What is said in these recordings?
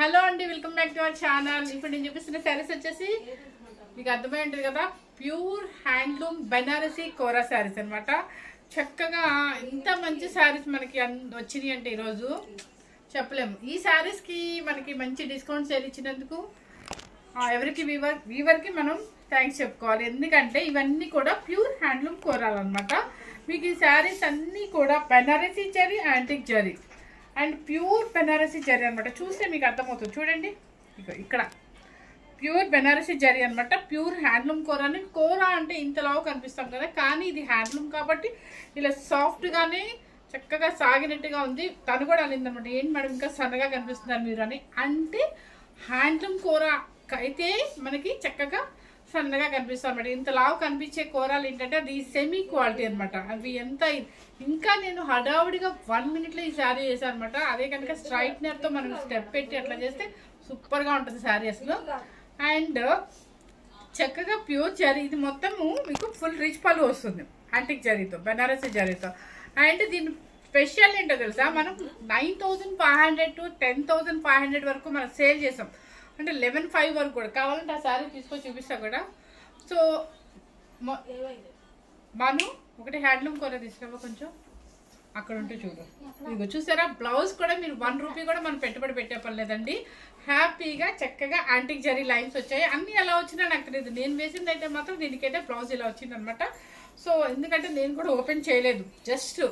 Hello అండి, welcome back to our channel. ఇప్పుడు నేను చూపిస్తున్న శారీస్ వచ్చేసి మీకు అర్థమై ఉంటుంది కదా, ప్యూర్ హ్యాండ్లూమ్ బెనారసీ కోరా శారీస్ అనమాట. చక్కగా ఎంత మంచి శారీస్ మనకి వచ్చినాయి అంటే ఈరోజు చెప్పలేము. ఈ శారీస్కి మనకి మంచి డిస్కౌంట్ సేల్ ఇచ్చినందుకు ఎవరికి వీవర్కి మనం థ్యాంక్స్ చెప్పుకోవాలి. ఎందుకంటే ఇవన్నీ కూడా ప్యూర్ హ్యాండ్లూమ్ కోరాలు అనమాట. మీకు ఈ శారీస్ అన్నీ కూడా Banarasi zari, antique zari and pure Banarasi zari అనమాట. చూస్తే మీకు అర్థమవుతుంది. చూడండి ఇక్కడ ప్యూర్ బెనారసీ జరీ అనమాట. Pure handloom కోరాని. కోరా అంటే ఇంతలాగా కనిపిస్తాం కదా, కానీ ఇది హ్యాండ్లూమ్ కాబట్టి ఇలా సాఫ్ట్గానే చక్కగా సాగినట్టుగా ఉంది. తను కూడా అనిందనమాట, ఏంటి మేడం ఇంకా సన్నగా కనిపిస్తున్నారు మీరు అని. అంటే హ్యాండ్లూమ్ కోరా అయితే మనకి చక్కగా సన్నగా కనిపిస్తాం అనమాట. ఇంతలాగా కనిపించే కూరలు ఏంటంటే అది సెమీ క్వాలిటీ అనమాట. అవి ఎంత ఇంకా నేను హడావుడిగా 1 minute ఈ శారీ చేశాను అనమాట. అదే కనుక స్ట్రైట్నర్తో మనం స్టెప్ పెట్టి అట్లా చేస్తే సూపర్గా ఉంటుంది శారీ అసలు. అండ్ చక్కగా ప్యూర్ జరీ. ఇది మొత్తము మీకు ఫుల్ రిచ్ పళ్ళు వస్తుంది యాంటిక్ జరీతో, బెనారసీ జరీతో. అండ్ దీని స్పెషల్ ఏంటో తెలుసా, మనం 9,500 to 10,500 వరకు మనం సేల్ చేసాం. అంటే 11,500 వరకు కూడా. కావాలంటే ఆ శారీ తీసుకొని చూపిస్తా కూడా. సో మనం ఒకటి హ్యాండ్లూమ్ కూర తీసుకురా కొంచెం అక్కడ ఉంటే చూడు. ఇదిగో చూసారా, బ్లౌజ్ కూడా మీరు 1 రూపీ కూడా మనం పెట్టుబడి పెట్టే పని లేదండి. హ్యాపీగా చక్కగా యాంటిక్ జరీ లైన్స్ వచ్చాయి. అన్నీ ఎలా వచ్చినా నాకు తెలియదు. నేను వేసింది అయితే మాత్రం దీనికైతే బ్లౌజ్ ఇలా వచ్చింది అనమాట. సో ఎందుకంటే నేను కూడా ఓపెన్ చేయలేదు, జస్ట్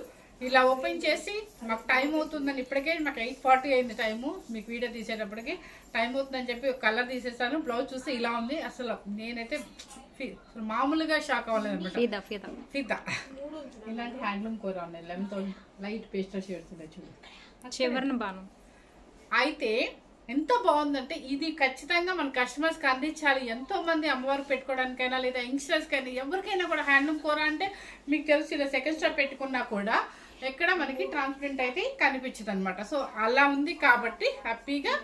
ఇలా ఓపెన్ చేసి మాకు టైం అవుతుందని, ఇప్పటికే మాకు 8:40 అయింది టైము. మీకు వీడియో తీసేటప్పటికి టైం అవుతుందని చెప్పి కలర్ తీసేస్తాను. బ్లౌజ్ చూస్తే ఇలా ఉంది. అసలు నేనైతే మామూలుగా షాక్ అవ్వలేదు అనమాట. ఫిదా ఇలాంటి హ్యాండ్లూమ్ కూర ఉన్నాయి. 11,000 లైట్ పేస్టల్ షేడ్స్ ఉన్నాయి చూడు. అయితే ఎంత బాగుందంటే ఇది ఖచ్చితంగా మన కస్టమర్స్కి అందించాలి. ఎంతో మంది అమ్మవారికి పెట్టుకోవడానికైనా లేదా యంగ్స్టర్స్కైనా ఎవరికైనా కూడా హ్యాండ్లూమ్ కూర అంటే మీకు తెలుసు, ఇలా సెకండ్ స్టాప్ పెట్టుకున్నా కూడా ఎక్కడ మనకి ట్రాన్స్పరెంట్ అయితే కనిపించదు అనమాట. సో అలా ఉంది కాబట్టి హ్యాపీగా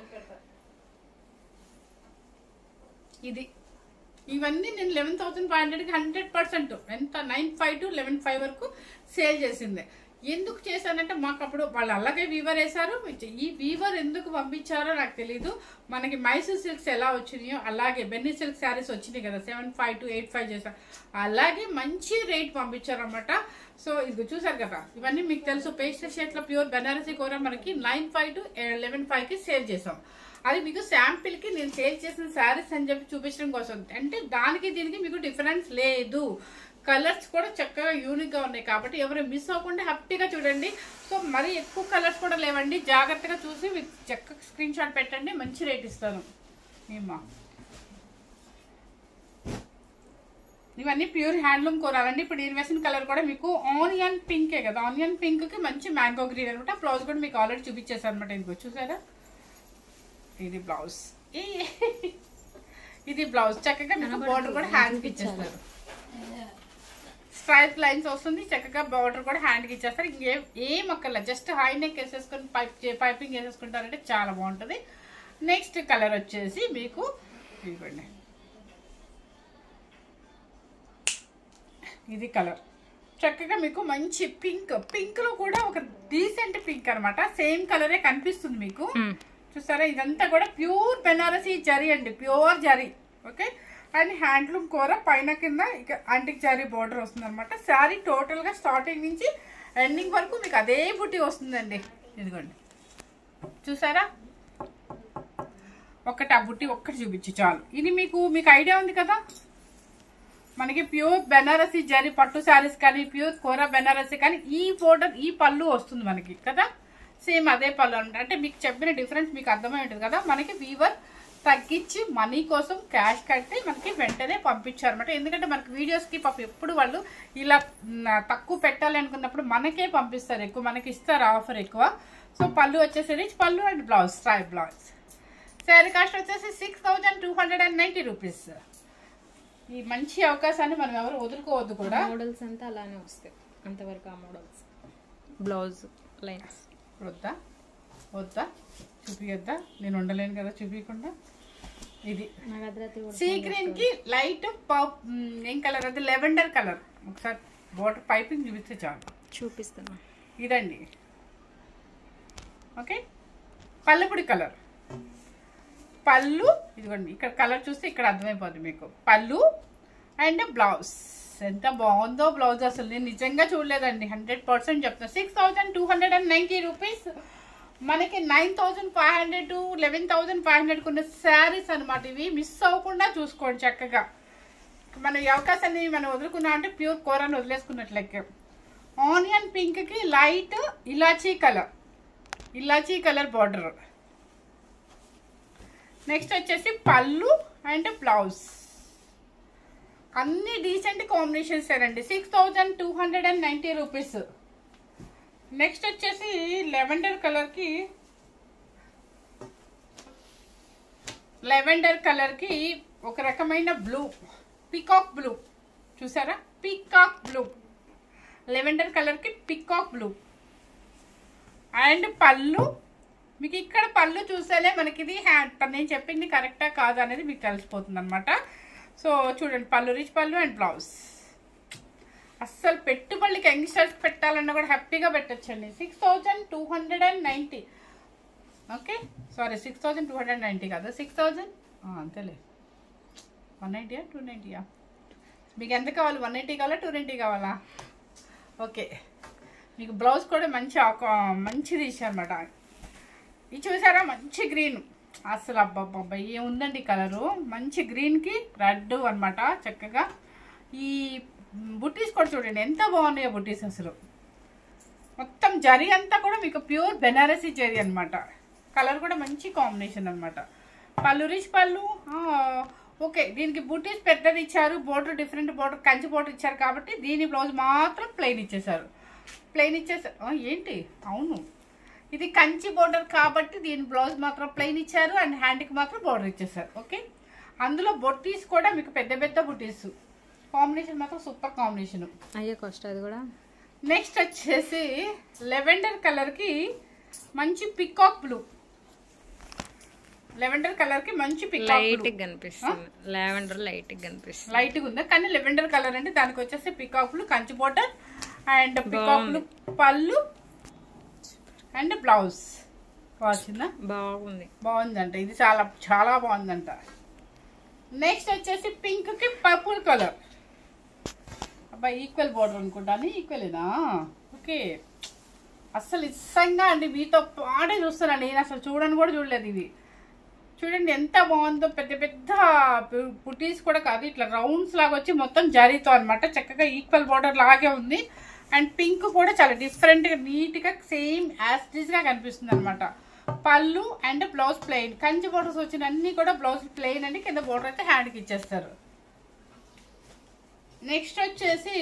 ఇది ఇవన్నీ నేను 11,500కి 100% ఎంత 9,500 to 11,500 వరకు సేల్ చేసింది. ఎందుకు చేశానంటే మాకు అప్పుడు వాళ్ళు అలాగే వీవర్ వేశారు. ఈ వీవర్ ఎందుకు పంపించారో నాకు తెలీదు. మనకి మైసూర్ సిల్క్స్ ఎలా వచ్చినాయో అలాగే బెన్నీ సిల్క్ శారీస్ వచ్చినాయి కదా, 7,500 to 8,500 చేశారు. అలాగే మంచి రేట్ పంపించారు అనమాట. సో ఇది చూసారు కదా, ఇవన్నీ మీకు తెలుసు. పేస్టల్ షేడ్లో ప్యూర్ బెనారసీ కూర మనకి 9,500 to 11,500కి సేల్ చేసాం. అది మీకు శాంపిల్కి నేను సేల్ చేసిన శారీస్ అని చెప్పి చూపించడం కోసం. అంటే దానికి దీనికి మీకు డిఫరెన్స్ లేదు. కలర్స్ కూడా చక్కగా యూనిక్గా ఉన్నాయి కాబట్టి ఎవరు మిస్ అవ్వకుండా హ్యాపీగా చూడండి. సో మరీ ఎక్కువ కలర్స్ కూడా లేవండి. జాగ్రత్తగా చూసి మీకు చక్కగా స్క్రీన్ షాట్ పెట్టండి, మంచి రేట్ ఇస్తాను. ఏమా ఇవన్నీ ప్యూర్ హ్యాండ్లూమ్ కూరాలండి. ఇప్పుడు నేను వేసిన కలర్ కూడా మీకు ఆనియన్ పింకే కదా, ఆనియన్ పింక్కి మంచి మ్యాంగో గ్రీన్ అనమాట. బ్లౌజ్ కూడా మీకు ఆల్రెడీ చూపించేసాను అనమాట. ఇంకో చూసారా, ఇది బ్లౌజ్. ఇది బ్లౌజ్ చక్కగా మీకు బార్డర్ కూడా హ్యాండ్కి ఇచ్చేస్తారు. స్ట్రైట్ లైన్స్ వస్తుంది. చక్కగా బార్డర్ కూడా హ్యాండ్కి ఇచ్చేస్తారు. ఏం అక్కర్లా, జస్ట్ హై నెక్ వేసేసుకొని పైపింగ్ వేసేసుకుంటారంటే చాలా బాగుంటుంది. నెక్స్ట్ కలర్ వచ్చేసి మీకు ఇవ్వండి, ఇది కలర్ చక్కగా మీకు మంచి పింక్. పింక్ లో కూడా ఒక డీసెంట్ పింక్ అనమాట. సేమ్ కలరే కనిపిస్తుంది మీకు. చూసారా, ఇదంతా కూడా ప్యూర్ బెనారసీ జరీ అండి, pure zari. Okay, and handloom కూర పైన కింద ఇక యాంటిక్ జరీ బార్డర్ వస్తుంది అనమాట. శారీ టోటల్గా స్టార్టింగ్ నుంచి ఎండింగ్ వరకు మీకు అదే బుట్టి వస్తుందండి. ఇదిగోండి చూసారా, ఒక్కటి ఆ బుట్టి ఒక్కటి చూపించి చాలు. ఇది మీకు ఐడియా ఉంది కదా, మనకి ప్యూర్ బెనారసీ జరీ పట్టు శారీస్ కానీ ప్యూర్ కోరా బెనారసీ కానీ ఈ బోర్డర్ ఈ పళ్ళు వస్తుంది మనకి కదా, సేమ్ అదే పళ్ళు అనమాట. అంటే మీకు చెప్పిన డిఫరెన్స్ మీకు అర్థమై ఉంటుంది కదా. మనకి వీవర్ తగ్గించి మనీ కోసం క్యాష్ కట్టి మనకి వెంటనే పంపించారనమాట. ఎందుకంటే మనకి వీడియోస్కి పాపం ఎప్పుడు వాళ్ళు ఇలా తక్కువ పెట్టాలి అనుకున్నప్పుడు మనకే పంపిస్తారు, ఎక్కువ మనకి ఇస్తారు ఆఫర్ ఎక్కువ. సో పళ్ళు వచ్చేసి పళ్ళు and blouse, stripe blouse. Sari cost వచ్చేసి 6,290 రూపీస్. ఈ మంచి అవకాశాన్ని మనం ఎవరు వదులుకోవద్దు కూడా. మోడల్స్ అంతా అలానే వస్తాయి అంతవరకు. ఆ మోడల్స్ బ్లౌజ్ లైన్స్ వద్దా చూపియద్దా, నేను ఉండలేను కదా చూపించకుండా. ఇది సీ గ్రీన్ కి లైట్ ఏం కలర్ అది, లెవెండర్ కలర్. ఒకసారి బోర్డర్ పైపింగ్ చూపిస్తే చాలు. చూపిస్తాను. ఇదండి ఓకే, పల్లపుడి కలర్. పళ్ళు ఇదిగోండి, ఇక్కడ కలర్ చూస్తే ఇక్కడ అర్థమైపోతుంది మీకు. పళ్ళు అండ్ బ్లౌజ్. ఎంత బాగుందో బ్లౌజ్, అసలు నేను నిజంగా చూడలేదండి, 100% చెప్తాను. 6290 రూపీస్. మనకి 9500 to 11500 ఉన్న శారీస్ అనమాట ఇవి. మిస్ అవ్వకుండా చూసుకోండి చక్కగా. మన ఈ అవకాశాన్ని మనం వదులుకున్నాం అంటే ప్యూర్ కోరాన్ని వదిలేసుకున్నట్లయితే. ఆనియన్ పింక్కి లైట్ ఇలాచీ కలర్ బార్డర్. నెక్స్ట్ వచ్చేసి పళ్ళు అండ్ బ్లౌజ్. అన్ని డీసెంట్ కాంబినేషన్స్ అండి. 6290 రూపీస్. నెక్స్ట్ వచ్చేసి లెవెండర్ కలర్కి ఒక రకమైన బ్లూ, పికాక్ బ్లూ చూసారా, పికాక్ బ్లూ. లెవెండర్ కలర్కి పికాక్ బ్లూ అండ్ పళ్ళు. మీకు ఇక్కడ పళ్ళు చూసేలే మనకి ఇది నేను చెప్పింది కరెక్టా కాదు అనేది మీకు తెలిసిపోతుంది అనమాట. సో చూడండి, పళ్ళు రిచ్ పళ్ళు అండ్ బ్లౌజ్. అస్సలు పెట్టుబడికి యంగ్స్టర్స్ పెట్టాలన్నా కూడా హ్యాపీగా పెట్టచ్చండి. 6290. ఓకే, సారీ 6290 కాదు, 6000 అంతేలే. 190 290 మీకు ఎంత కావాలి? 180 కావాలా 290 కావాలా? ఓకే, మీకు బ్లౌజ్ కూడా మంచిది ఇచ్చారన్నమాట. ఇది చూసారా, మంచి గ్రీన్. అసలు అబ్బాబ్బా ఏముందండి కలరు, మంచి గ్రీన్కి రెడ్ అనమాట. చక్కగా ఈ బుట్టీస్ కూడా చూడండి ఎంత బాగున్నాయో బుట్టీస్. అసలు మొత్తం జరీ అంతా కూడా మీకు ప్యూర్ బెనారసీ జరీ అనమాట. కలర్ కూడా మంచి కాంబినేషన్ అనమాట. పళ్ళు రిచ్ పళ్ళు. ఓకే, దీనికి బుట్టీస్ పెద్దది ఇచ్చారు, border different border, Kanchi border ఇచ్చారు కాబట్టి దీని బ్లౌజ్ మాత్రం ప్లెయిన్ ఇచ్చేసారు. ఏంటి, అవును ఇది కంచి బోర్డర్ కాబట్టి దీని బ్లౌజ్ మాత్రం ప్లెయిన్ ఇచ్చారు అండ్ హ్యాండ్కి మాత్రం బోర్డర్ ఇచ్చేసారు. ఓకే, అందులో బొట్టీస్ కూడా మీకు పెద్ద పెద్ద బుట్టీస్. కాంబినేషన్ మాత్రం సూపర్ కాంబినేషన్. అయ్యే కాస్ట్ అది కూడా. నెక్స్ట్ వచ్చేసి లెవెండర్ కలర్కి మంచి పికాక్ బ్లూ. లెవెండర్ కలర్కి మంచి పికాక్ లైట్ కనిపిస్తుంది. లెవెండర్ లైట్ కనిపిస్తుంది, లైట్గా ఉంది కానీ లెవెండర్ కలర్ అంటే దానికి వచ్చేసి peacock blue, Kanchi border and peacock blue పళ్ళు అండ్ బ్లౌజ్. వచ్చిందా? బాగుందంట, ఇది చాలా చాలా బాగుందంట. నెక్స్ట్ వచ్చేసి పింక్కి పర్పుల్ కలర్. అబ్బాయి ఈక్వల్ బోర్డర్ అనుకుంటాను, ఈక్వలేనా? ఓకే, అస్సలు ఇష్టంగా అండి మీతో పాడే చూస్తానండి. నేను అసలు చూడని కూడా చూడలేదు. ఇవి చూడండి ఎంత బాగుందో, పెద్ద పెద్ద పుటీస్ కూడా కాదు, ఇట్లా రౌండ్స్ లాగా వచ్చి మొత్తం జరీతో అనమాట. చక్కగా ఈక్వల్ బోర్డర్ లాగే ఉంది. అండ్ పింక్ కూడా చాలా డిఫరెంట్గా నీట్గా సేమ్ యాస్టిస్గా కనిపిస్తుంది అనమాట. పళ్ళు and blouse plain. Kanchi borders వచ్చిన అన్ని కూడా బ్లౌజ్ ప్లెయిన్ అండి, కింద బోర్డర్ అయితే హ్యాండ్కి ఇచ్చేస్తారు. నెక్స్ట్ వచ్చేసి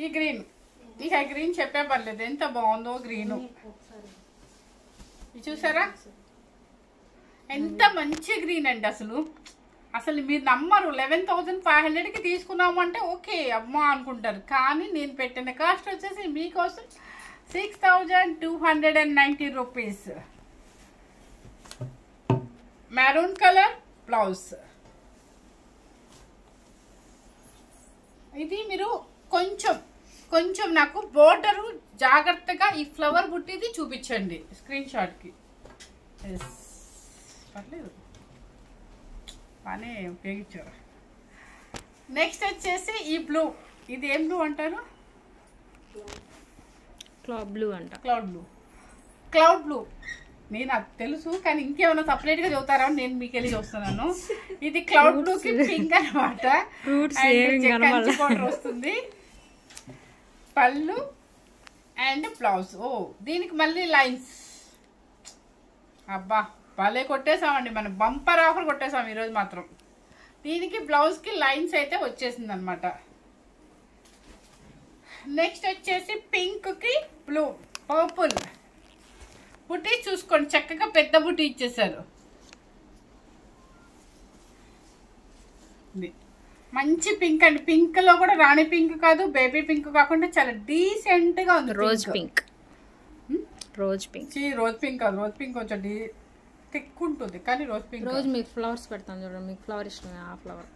ఈ గ్రీన్. ఇక గ్రీన్ చెప్పే పర్లేదు, ఎంత బాగుందో గ్రీను. ఇది చూసారా ఎంత మంచి గ్రీన్ అండి. అసలు మీరు నమ్మరు, 11,500కి తీసుకున్నాము అంటే ఓకే అమ్మా అనుకుంటారు. కానీ నేను పెట్టిన కాస్ట్ వచ్చేసి మీకోసం 6290 రూపీస్. Maroon colour blouse. ఇది మీరు కొంచెం నాకు బోర్డరు జాగ్రత్తగా ఈ ఫ్లవర్ బుట్టిది చూపించండి స్క్రీన్ షాట్కి. పర్లేదు, బాగానే ఉపయోగించారు. నెక్స్ట్ వచ్చేసి ఈ బ్లూ. ఇది ఏం బ్లూ అంటారు? క్లౌడ్ బ్లూ అంట. క్లౌడ్ బ్లూ నేను అది తెలుసు, కానీ ఇంకేమైనా సపరేట్ గా చదువుతారా నేను మీకు వెళ్ళి చూస్తున్నాను. ఇది క్లౌడ్ బ్లూకి పింక్ అనమాట. వస్తుంది పళ్ళు అండ్ బ్లౌజ్. దీనికి మళ్ళీ లైన్స్. అబ్బా భలే కొట్టేసామండి, మనం బంపర్ ఆఫర్ కొట్టేసాం ఈరోజు మాత్రం. దీనికి బ్లౌజ్కి లైన్స్ అయితే వచ్చేసింది అనమాట. నెక్స్ట్ వచ్చేసి పింక్కి బ్లూ, పర్పుల్ బుట్టి చూసుకోండి, చక్కగా పెద్ద బుట్టి ఇచ్చేసారు. మంచి పింక్ అండి. పింక్ లో కూడా రాణి పింక్ కాదు, బేబీ పింక్ కాకుండా చాలా డీసెంట్ గా ఉంది. రోజ్ పింక్ రోజ్ పింక్ కాదు, రోజ్ పింక్ కొంచెం థిక్ ఉంటుంది కానీ రోజ్ పింక్. రోజు మీకు ఫ్లవర్స్ పెడతాను చూడండి, మీకు ఫ్లవర్ ఇష్టమే ఆ ఫ్లవర్.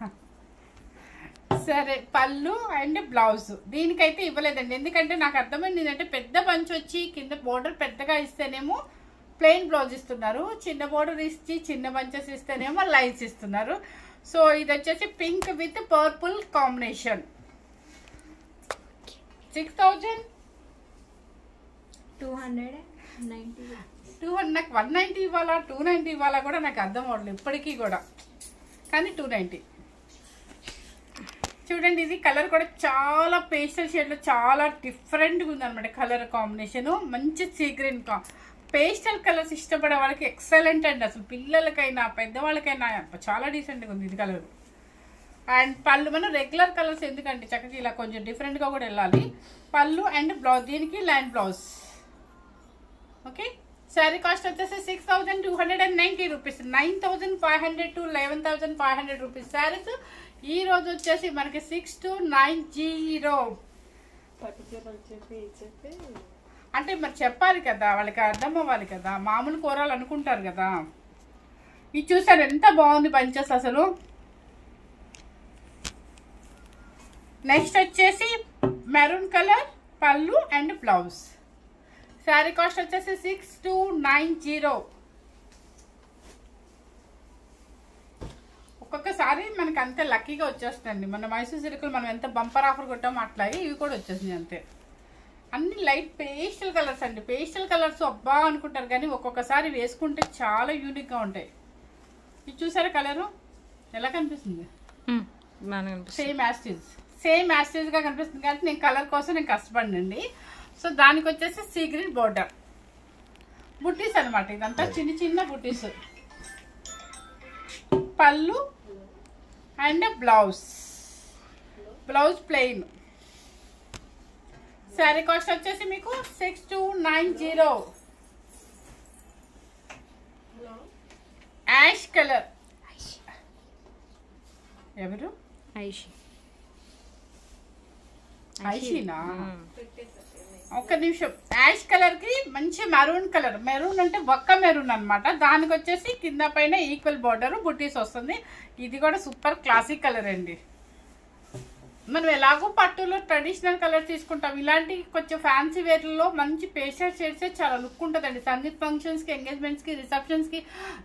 సరే, పళ్ళు అండ్ బ్లౌజ్ దీనికైతే ఇవ్వలేదండి, ఎందుకంటే నాకు అర్థమైంది ఏంటంటే పెద్ద బంచ్ వచ్చి కింద బోర్డర్ పెద్దగా ఇస్తేనేమో ప్లెయిన్ బ్లౌజ్ ఇస్తున్నారు. చిన్న బోర్డర్ ఇచ్చి చిన్న బంచెస్ ఇస్తేనేమో లైన్స్ ఇస్తున్నారు. సో ఇది వచ్చేసి పింక్ విత్ పర్పుల్ కాంబినేషన్. 6290. నాకు 190 ఇవ్వాలా 290 ఇవ్వాలా కూడా నాకు అర్థం అవ్వట్లేదు ఇప్పటికీ కూడా, కానీ 290. చూడండి ఇది కలర్ కూడా చాలా పేస్టల్ షేడ్లో చాలా డిఫరెంట్గా ఉందన్నమాట. కలర్ కాంబినేషన్ మంచి సీ గ్రీన్ పేస్టల్ కలర్స్ ఇష్టపడే వాళ్ళకి ఎక్సలెంట్ అండి. అసలు పిల్లలకైనా పెద్దవాళ్ళకైనా చాలా డీసెంట్గా ఉంది ఇది కలర్. అండ్ పళ్ళు మనం రెగ్యులర్ కలర్స్ ఎందుకంటే చక్కగా ఇలా కొంచెం డిఫరెంట్గా కూడా వెళ్ళాలి. పళ్ళు అండ్ బ్లౌజ్, దీనికి line blouse. Okay, sari cost వచ్చేసి 6290 రూపీస్. 9500 to 11500 rupees saris. ఈ రోజు వచ్చేసి మనకి 6290. అంటే మరి చెప్పాలి కదా, వాళ్ళకి అర్థం అవ్వాలి కదా, మామూలు కూరలు అనుకుంటారు కదా. ఇది చూసారు ఎంత బాగుంది బంచెస్ అసలు. నెక్స్ట్ వచ్చేసి మెరూన్ కలర్ పళ్ళు అండ్ బ్లౌజ్. శారీ కాస్ట్ వచ్చేసి 6290. ఒక్కొక్కసారి మనకి అంతే లక్కీగా వచ్చేస్తుంది. మన మైసూర్ సిల్క్లు మనం ఎంత బంపర్ ఆఫర్ కొట్టామో అట్లా ఇవి కూడా వచ్చేసినాయి అంతే. అన్ని లైట్ పేస్టల్ కలర్స్ అండి. పేస్టల్ కలర్స్ అబ్బా అనుకుంటారు కానీ ఒక్కొక్కసారి వేసుకుంటే చాలా యూనిక్గా ఉంటాయి. ఇది చూసారా కలరు ఎలా కనిపిస్తుంది? సేమ్ యాస్టీజ్గా కనిపిస్తుంది కానీ నేను కలర్ కోసం నేను కష్టపడినండి. సో దానికి వచ్చేసి సీ గ్రీన్ బోర్డర్ బుట్టీస్ అనమాట. ఇదంతా చిన్న చిన్న బుట్టీస్. పళ్ళు and blouse plain. Sari cost వచ్చేసి మీకు 6290. Ash colour. ఎవరు? ఐషీనా? ఒక్క నిమిషం. యాష్ కలర్ కి మంచి మెరూన్ కలర్. మెరూన్ అంటే ఒక్క మెరూన్ అనమాట. దానికి వచ్చేసి కింద పైన ఈక్వల్ బార్డర్ బుట్టీస్ వస్తుంది. ఇది కూడా సూపర్ క్లాసిక్ కలర్ అండి. మనం ఎలాగో పట్టులో ట్రెడిషనల్ కలర్ తీసుకుంటాం. ఇలాంటి కొంచెం ఫ్యాన్సీ వేర్లలో మంచి పేస్టల్ షేడ్సే చాలా లుక్ ఉంటుందండి. సంగీత్ ఫంక్షన్స్కి, ఎంగేజ్మెంట్స్కి, రిసెప్షన్స్కి,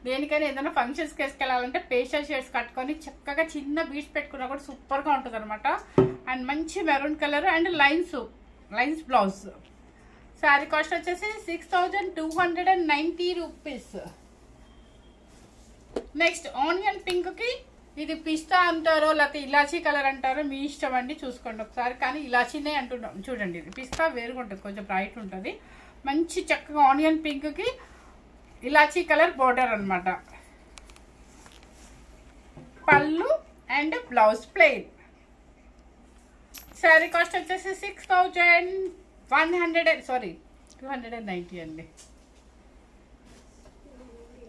దేనికైనా ఏదైనా ఫంక్షన్స్కి వేసుకెళ్ళాలంటే పేస్టల్ షేడ్స్ కట్టుకొని చక్కగా చిన్న బీడ్స్ పెట్టుకున్నా కూడా సూపర్గా ఉంటుంది అనమాట. అండ్ మంచి maroon colour and lines blouse. Sari cost వచ్చేసి 6290 రూపీస్. నెక్స్ట్ ఆనియన్ పింక్కి ఇది పిస్తా అంటారో లేకపోతే ఇలాచీ కలర్ అంటారో మీ ఇష్టం అండి, చూసుకోండి ఒకసారి. కానీ ఇలాచీనే అంటున్నాం చూడండి. ఇది పిస్తా వేరుగా ఉంటుంది, కొంచెం బ్రైట్ ఉంటుంది. మంచి చక్కగా ఆనియన్ పింక్కి ఇలాచీ కలర్ బోర్డర్ అనమాట. పళ్ళు and blouse plain. Sari cost వచ్చేసి 290 అండి.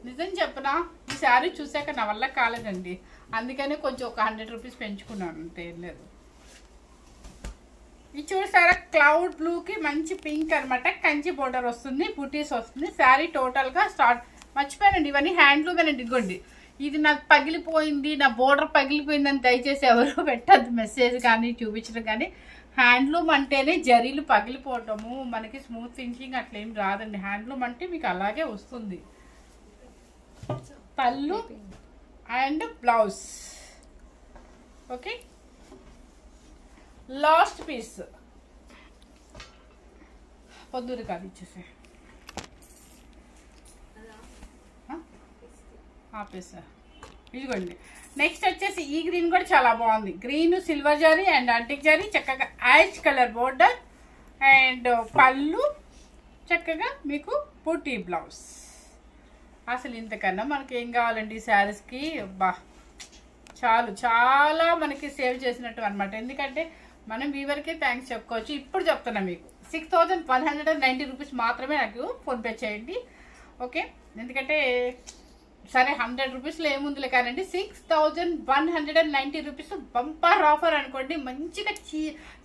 నిజం చెప్పనా, ఈ శారీ చూసాక నా వల్ల కాలేదండి. అందుకనే కొంచెం ఒక 100 రూపీస్ పెంచుకున్నాను అంతే, ఏం లేదు. ఇది చూసారా క్లౌడ్ బ్లూకి మంచి పింక్ అనమాట. కంచి బోర్డర్ వస్తుంది, బుటీస్ వస్తుంది. శారీ టోటల్గా మర్చిపోయానండి, ఇవన్నీ హ్యాండ్లూమేనండి. ఇదిగోండి, ఇది నాకు పగిలిపోయింది, నా బోర్డర్ పగిలిపోయిందని దయచేసి ఎవరు పెట్టద్దు మెసేజ్ కానీ చూపించడం కానీ. హ్యాండ్లూమ్ అంటేనే జరీలు పగిలిపోవటము, మనకి స్మూత్ ఫినిషింగ్ అట్లేం రాదండి. హ్యాండ్లూమ్ అంటే మీకు అలాగే వస్తుంది. పళ్ళు and blouse. Okay, last piece పొద్దురు కాదు ఇచ్చేసే ఆపేసా. ఇదిగోండి, నెక్స్ట్ వచ్చేసి ఈ గ్రీన్ కూడా చాలా బాగుంది. Green silver zari and antique zari, చక్కగా యాష్ కలర్ బోర్డర్ అండ్ పళ్ళు, చక్కగా మీకు బూటీ బ్లౌజ్. అసలు ఇంతకన్నా మనకి ఏం కావాలండి ఈ శారీస్కి? బా చాలు, చాలా మనకి సేవ్ చేసినట్టు అనమాట. ఎందుకంటే మనం వీవర్కే థ్యాంక్స్ చెప్పుకోవచ్చు. ఇప్పుడు చెప్తున్నా మీకు 6190 రూపీస్ మాత్రమే నాకు ఫోన్పే చేయండి. ఓకే, ఎందుకంటే సరే 100 రూపీస్లో ఏముందిలే కానండి. 6190 రూపీస్ బంపర్ ఆఫర్ అనుకోండి. మంచిగా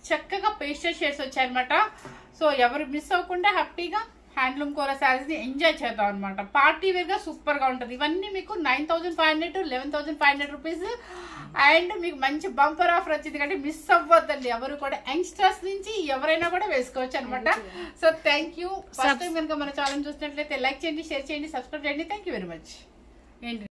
చక్కగా పేస్టల్ షేడ్స్ వచ్చాయన్నమాట. సో ఎవరు మిస్ అవ్వకుండా హ్యాపీగా హ్యాండ్లూమ్ కోరా శారీస్ ని ఎంజాయ్ చేద్దాం అనమాట. పార్టీ వేర్ గా సూపర్ గా ఉంటుంది. ఇవన్నీ మీకు 9,500 to 11,500 రూపీస్. అండ్ మీకు మంచి బంపర్ ఆఫర్ వచ్చింది కాబట్టి మిస్ అవ్వద్దండి ఎవరు కూడా. యంగ్స్టర్స్ నుంచి ఎవరైనా కూడా వేసుకోవచ్చు అనమాట. So thank you. First time కనుక మన ఛానల్ చూసినట్లయితే లైక్ చేయండి, షేర్ చేయండి, సబ్స్క్రైబ్ చేయండి. Thank you very much. ఏంటి